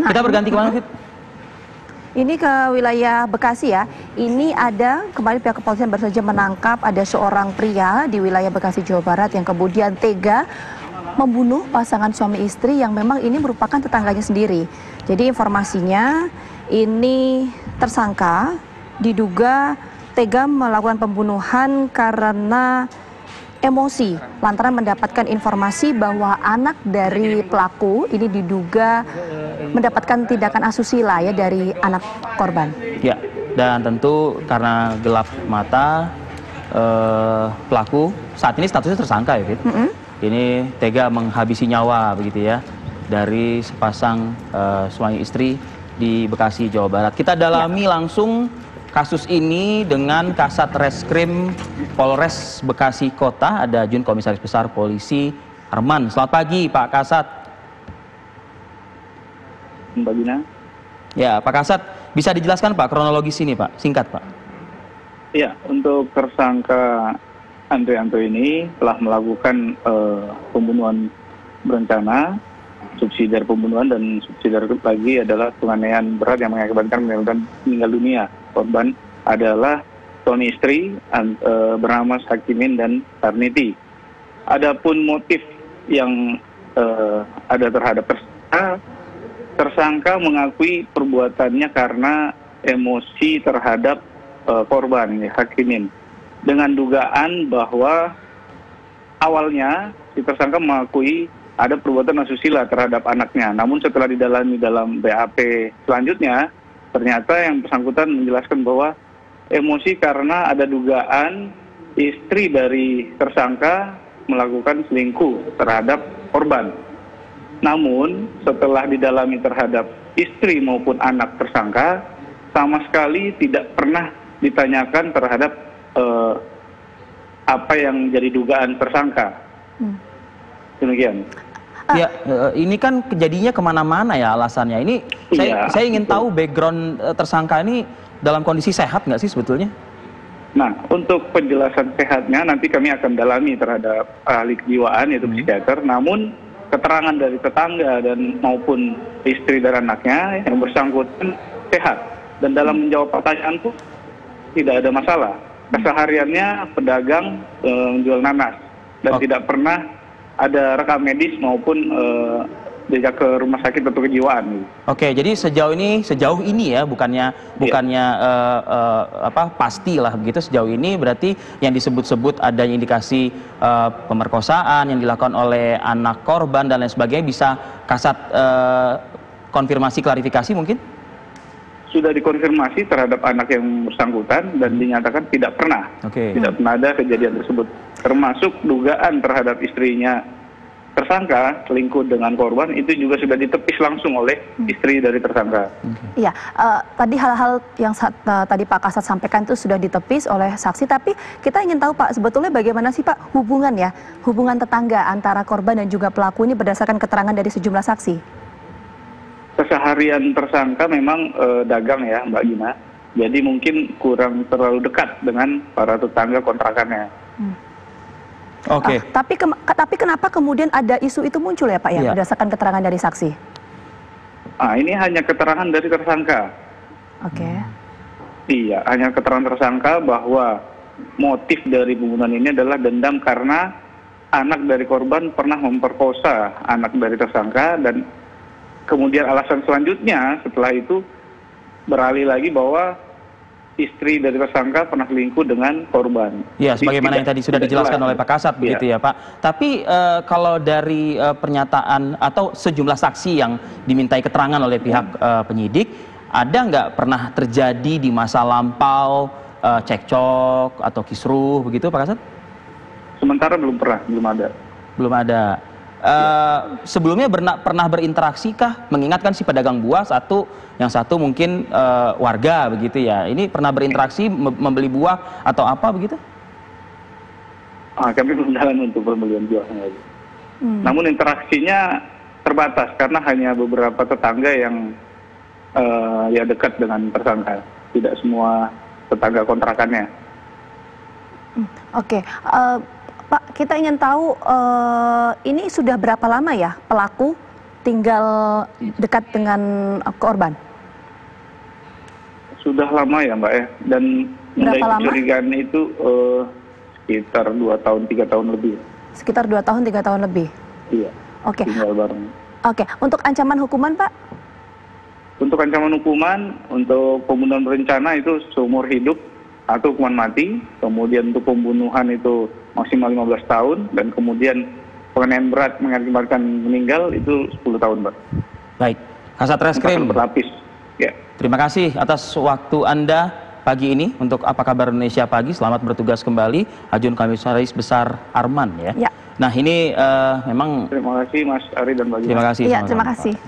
Nah, kita berganti kemana, Fit? ini ke wilayah Bekasi ya. Ini ada kemarin pihak kepolisian baru saja menangkap ada seorang pria di wilayah Bekasi, Jawa Barat yang kemudian tega membunuh pasangan suami istri yang memang ini merupakan tetangganya sendiri. Jadi informasinya ini tersangka diduga tega melakukan pembunuhan karena emosi lantaran mendapatkan informasi bahwa anak dari pelaku ini diduga mendapatkan tindakan asusila ya dari anak korban. Ya, dan tentu karena gelap mata pelaku saat ini statusnya tersangka ya, Fit. Ini tega menghabisi nyawa begitu ya dari sepasang suami istri di Bekasi, Jawa Barat. Kita dalami langsung kasus ini dengan Kasat Reskrim Polres Bekasi Kota, ada Jun Komisaris Besar Polisi Arman. Selamat pagi, Pak Kasat. Mbak Gina. Ya, Pak Kasat, bisa dijelaskan Pak kronologis ini Pak, singkat Pak. Ya, untuk tersangka Andrianto ini telah melakukan pembunuhan berencana, subsidiar pembunuhan, dan subsidiar lagi adalah penganiayaan berat yang mengakibatkan meninggal dunia. Korban adalah suami istri bernama Sakimin dan Tarniti. Adapun motif yang ada terhadap tersangka mengakui perbuatannya karena emosi terhadap korban Hakimin, dengan dugaan bahwa awalnya si tersangka mengakui ada perbuatan asusila terhadap anaknya. Namun setelah didalami dalam BAP selanjutnya, ternyata yang bersangkutan menjelaskan bahwa emosi karena ada dugaan istri dari tersangka melakukan selingkuh terhadap korban. Namun setelah didalami terhadap istri maupun anak tersangka, sama sekali tidak pernah ditanyakan terhadap apa yang jadi dugaan tersangka. Demikian. Ya, ini kan kejadiannya kemana-mana ya alasannya. Ini saya ingin tahu background tersangka ini dalam kondisi sehat nggak sih sebetulnya? Nah, untuk penjelasan sehatnya nanti kami akan dalami terhadap ahli kejiwaan yaitu psikiater. Namun keterangan dari tetangga dan maupun istri dan anaknya yang bersangkutan sehat, dan dalam menjawab pertanyaanku tidak ada masalah. Kesehariannya pedagang menjual nanas dan tidak pernah ada rekam medis maupun diajak ke rumah sakit atau kejiwaan. Oke, jadi sejauh ini ya, bukannya pastilah begitu, sejauh ini berarti yang disebut-sebut adanya indikasi pemerkosaan yang dilakukan oleh anak korban dan lain sebagainya, bisa Kasat konfirmasi klarifikasi mungkin? Sudah dikonfirmasi terhadap anak yang bersangkutan dan dinyatakan tidak pernah. Tidak pernah ada kejadian tersebut. Termasuk dugaan terhadap istrinya tersangka selingkuh dengan korban itu juga sudah ditepis langsung oleh istri dari tersangka. Iya, tadi hal-hal yang tadi Pak Kasat sampaikan itu sudah ditepis oleh saksi, tapi kita ingin tahu Pak, sebetulnya bagaimana sih Pak hubungan tetangga antara korban dan juga pelaku ini berdasarkan keterangan dari sejumlah saksi? Keseharian tersangka memang dagang ya Mbak Gina, jadi mungkin kurang terlalu dekat dengan para tetangga kontrakannya. Oke. Tapi kenapa kemudian ada isu itu muncul ya Pak ya, berdasarkan keterangan dari saksi? Ini hanya keterangan dari tersangka. Iya, hanya keterangan tersangka bahwa motif dari pembunuhan ini adalah dendam karena anak dari korban pernah memperkosa anak dari tersangka, dan kemudian alasan selanjutnya setelah itu beralih lagi bahwa istri dari tersangka pernah selingkuh dengan korban. Ya, sebagaimana yang tadi sudah dijelaskan oleh Pak Kasat begitu ya Pak. Tapi kalau dari pernyataan atau sejumlah saksi yang dimintai keterangan oleh pihak penyidik, ada nggak pernah terjadi di masa lampau cekcok atau kisruh begitu Pak Kasat? Sementara belum ada. Belum ada. Sebelumnya pernah berinteraksi kah? Mengingatkan si pedagang buah yang satu mungkin warga begitu ya. Ini pernah berinteraksi membeli buah atau apa begitu? Kami belum jalan untuk pembelian buahnya. Namun interaksinya terbatas karena hanya beberapa tetangga yang ya dekat dengan tersangka. Tidak semua tetangga kontrakannya. Pak, kita ingin tahu ini sudah berapa lama ya pelaku tinggal dekat dengan korban? Sudah lama ya Mbak ya, dan mulai Berapa lama? kecurigaan itu sekitar 2 tahun 3 tahun lebih. Sekitar 2 tahun 3 tahun lebih. Iya. Oke. Tinggal bareng. Oke, untuk ancaman hukuman Pak? Untuk ancaman hukuman, untuk pembunuhan berencana itu seumur hidup atau hukuman mati. Kemudian untuk pembunuhan itu maksimal 15 tahun. Dan kemudian penganiayaan berat mengakibatkan meninggal itu 10 tahun, Mbak. Baik, Kasat Reskrim. Berlapis. Ya. Terima kasih atas waktu Anda pagi ini untuk Apa Kabar Indonesia Pagi. Selamat bertugas kembali, Ajun Komisaris Besar Arman ya. Ya. Nah ini memang Terima kasih Mas Ari dan Bagi. terima kasih. Iya, sama-sama, terima Pak. kasih.